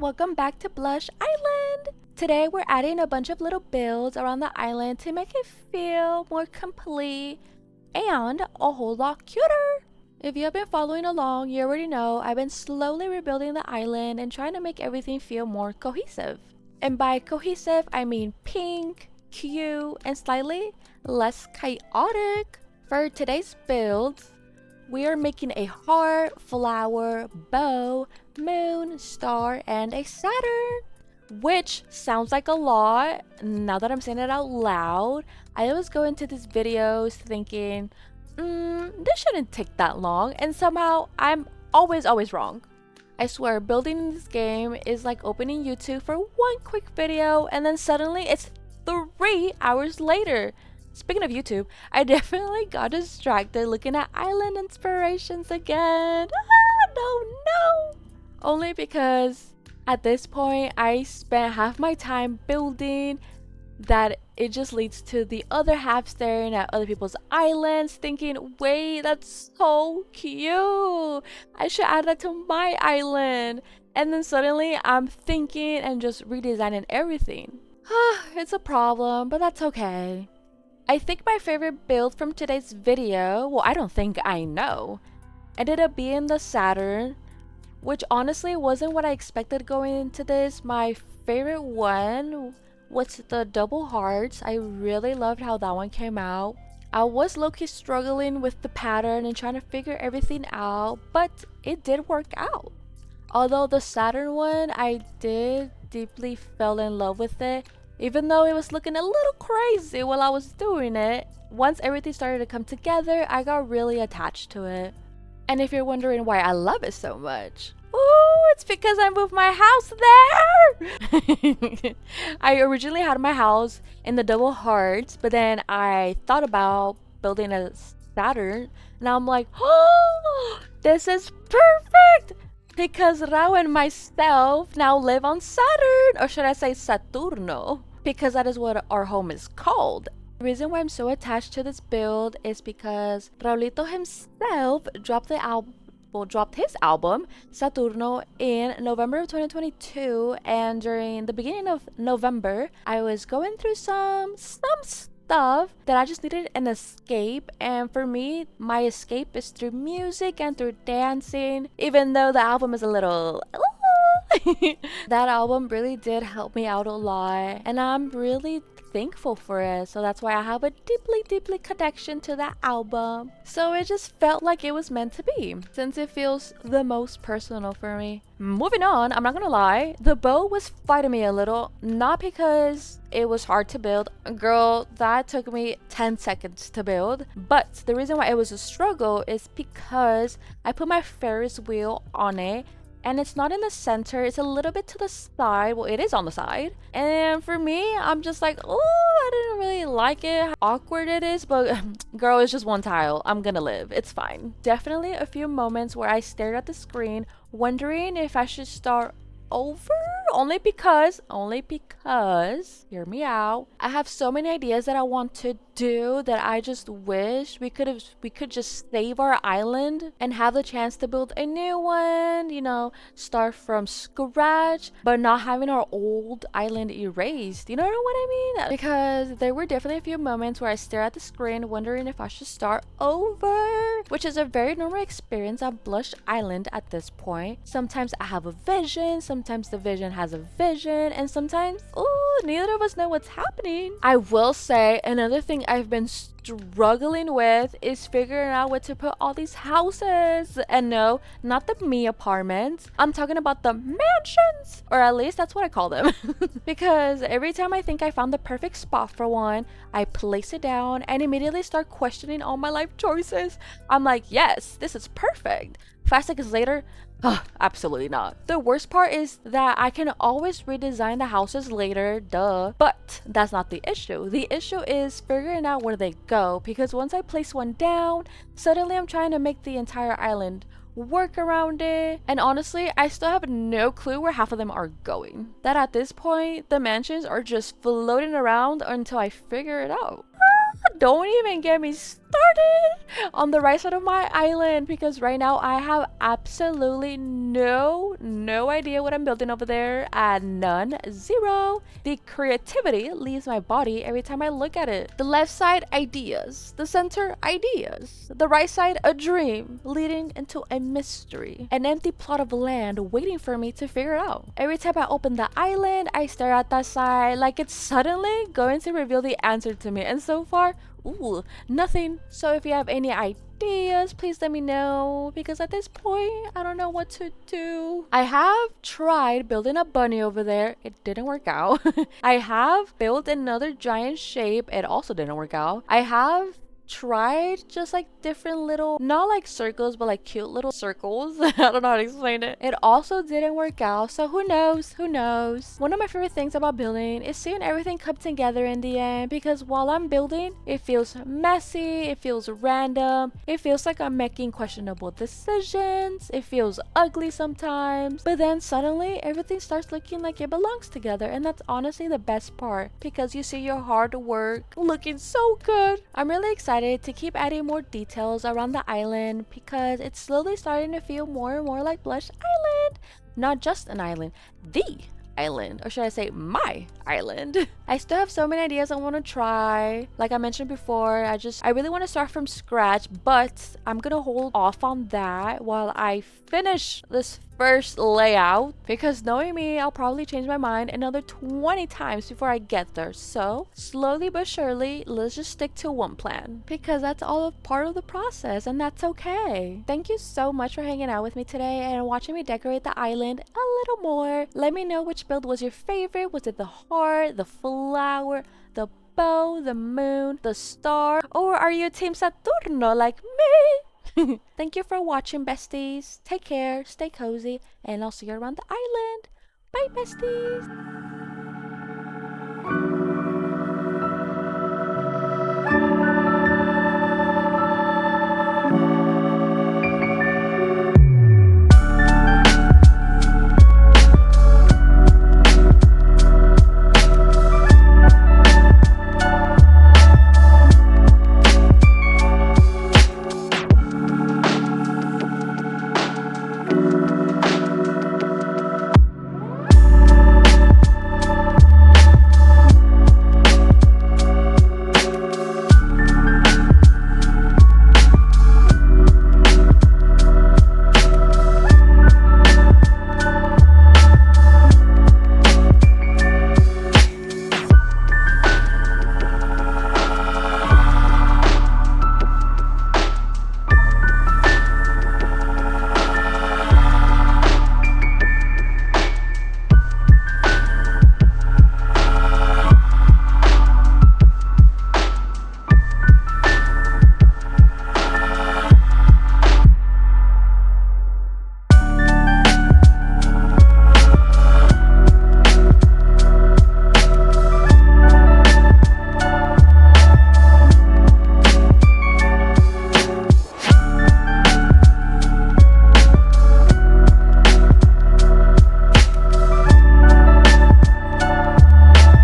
welcome back to Blush Island! Today we're adding a bunch of little builds around the island to make it feel more complete and a whole lot cuter! If you have been following along, you already know I've been slowly rebuilding the island and trying to make everything feel more cohesive. And by cohesive, I mean pink, cute, and slightly less chaotic. For today's builds, we are making a heart, flower, bow, moon, star, and a Saturn. Which sounds like a lot. Now that I'm saying it out loud, I always go into these videos thinking, this shouldn't take that long, and somehow I'm always wrong. I swear, building in this game is like opening YouTube for one quick video and then suddenly it's 3 hours later. Speaking of YouTube, I definitely got distracted looking at island inspirations again. No. Only because at this point, I spent half my time building that it just leads to the other half staring at other people's islands thinking, wait, that's so cute. I should add that to my island. And then suddenly I'm thinking and just redesigning everything. It's a problem, but that's okay. I think my favorite build from today's video, well, I don't think, I know, ended up being the Saturn, which honestly wasn't what I expected going into this. My favorite one was the double hearts. I really loved how that one came out. I was low-key struggling with the pattern and trying to figure everything out, but it did work out. Although the Saturn one, I did deeply fell in love with it. Even though it was looking a little crazy while I was doing it, once everything started to come together, I got really attached to it. And if you're wondering why I love it so much, it's because I moved my house there! I originally had my house in the double hearts, but then I thought about building a Saturn, and I'm like, oh, this is perfect! Because Rao and myself now live on Saturn, or should I say Saturno, because that is what our home is called. The reason why I'm so attached to this build is because Raulito himself dropped his album Saturno in November of 2022, and during the beginning of November, I was going through some stuff that I just needed an escape, and for me, my escape is through music and through dancing, even though the album is a little that album really did help me out a lot, and I'm really thankful for it. So that's why I have a deeply connection to that album. So it just felt like it was meant to be, since it feels the most personal for me. Moving on, I'm not gonna lie, the bow was fighting me a little, not because it was hard to build. Girl, that took me 10 seconds to build, but the reason why it was a struggle is because I put my Ferris wheel on it and it's not in the center, it's a little bit to the side. Well, it is on the side. And for me, I'm just like, oh, I didn't really like it, how awkward it is, but girl, it's just one tile. I'm gonna live, it's fine. Definitely a few moments where I stared at the screen, wondering if I should start over, only because, hear me out, I have so many ideas that I want to do that I just wish we could just save our island and have the chance to build a new one, you know, start from scratch, but not having our old island erased, you know what I mean? Because there were definitely a few moments where I stare at the screen wondering if I should start over, which is a very normal experience on Blush Island at this point. Sometimes I have a vision, sometimes the vision has a vision, and sometimes, neither of us know what's happening. I will say another thing I've been struggling with is figuring out where to put all these houses. And no, not the me apartments. I'm talking about the mansions, or at least that's what I call them. Because every time I think I found the perfect spot for one, I place it down and immediately start questioning all my life choices. I'm like, yes, this is perfect. 5 seconds later, absolutely not. The worst part is that I can always redesign the houses later, duh. But that's not the issue. The issue is figuring out where they go, because once I place one down, suddenly I'm trying to make the entire island work around it. And honestly, I still have no clue where half of them are going. That at this point, the mansions are just floating around until I figure it out. Don't even get me started on the right side of my island, because right now I have absolutely no idea what I'm building over there, and none, zero. The creativity leaves my body every time I look at it. The left side, ideas. The center, ideas. The right side, a dream leading into a mystery, an empty plot of land waiting for me to figure out. Every time I open the island, I stare at that side like it's suddenly going to reveal the answer to me, and so far, ooh, nothing. So if you have any ideas, please let me know, because at this point I don't know what to do. I have tried building a bunny over there. It didn't work out. I have built another giant shape. It also didn't work out. I have tried just like different little, not like circles, but like cute little circles. I don't know how to explain it. It also didn't work out, so who knows? Who knows? One of my favorite things about building is seeing everything come together in the end, because while I'm building, it feels messy, it feels random, it feels like I'm making questionable decisions, it feels ugly sometimes, but then suddenly everything starts looking like it belongs together, and that's honestly the best part, because you see your hard work looking so good. I'm really excited to keep adding more details around the island, because it's slowly starting to feel more and more like Blush Island. Not just an island, the island, or should I say my island. I still have so many ideas I want to try. Like I mentioned before, I really want to start from scratch, but I'm gonna hold off on that while I finish this first layout, because knowing me, I'll probably change my mind another 20 times before I get there. So slowly but surely, let's just stick to one plan, because that's all a part of the process, and that's okay. Thank you so much for hanging out with me today and watching me decorate the island a little more. Let me know which build was your favorite. Was it the heart, the flower, the bow, the moon, the star, or are you Team Saturno like me? Thank you for watching, besties. Take care, stay cozy, and I'll see you around the island. Bye, besties.